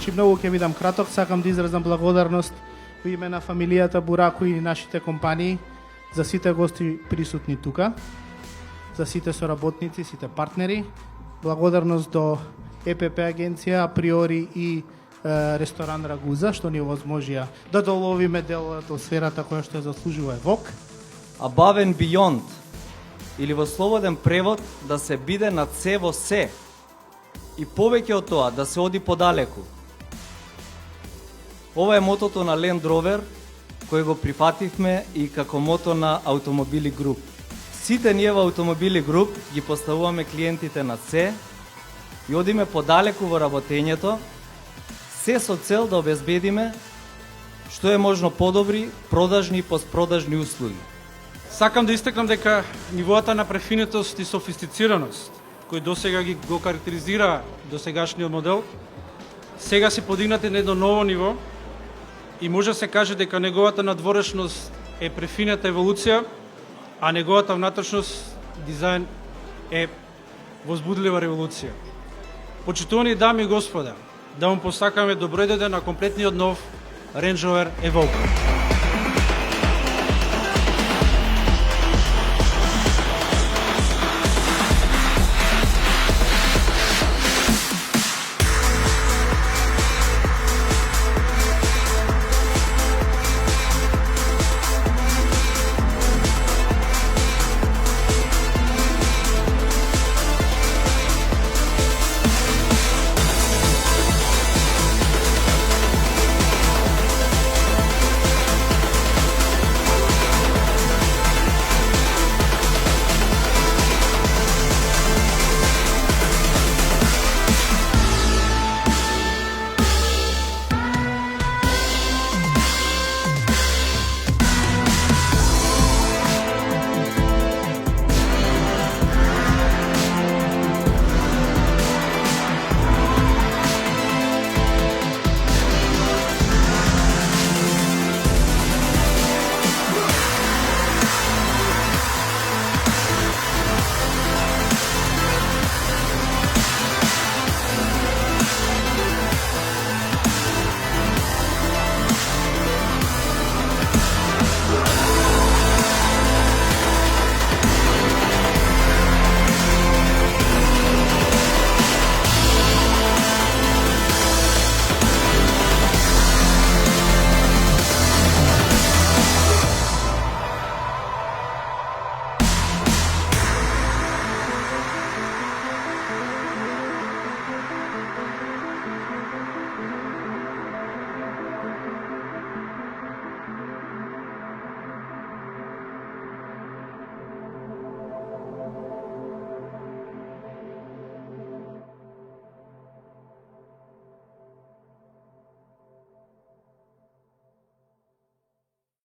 Значи многу ќе бидам краток, сакам да изразам благодарност во име на фамилијата Бурако и нашите компании за сите гости присутни тука, за сите соработници, сите партнери. Благодарност до ЕПП агенција, Априори и ресторан Рагуза, што ни овозможија да доловиме дел од сферата која што ја заслужува ВОК. Above and beyond, или во слободен превод, да се биде над се во се. И повеќе од тоа, да се оди подалеку. Ова е мотото на Land Rover, кој го прифативме и како мото на Automobili Group. Сите ние во Automobili Group ги поставуваме клиентите над се и одиме подалеку во работењето, се со цел да обезбедиме што е можно подобри продажни и постпродажни услуги. Сакам да истакнам дека нивоата на префинетост и софистицираност, кој досега го карактеризира досегашниот модел, сега се подигнати на едно ново ниво и може да се каже дека неговата надворешност е префинета еволуција, а неговата внатрешност, дизајн, е возбудлива револуција. Почитувани дами и господа, да му посакаме добројдојде на комплетниот нов Range Rover Evoque.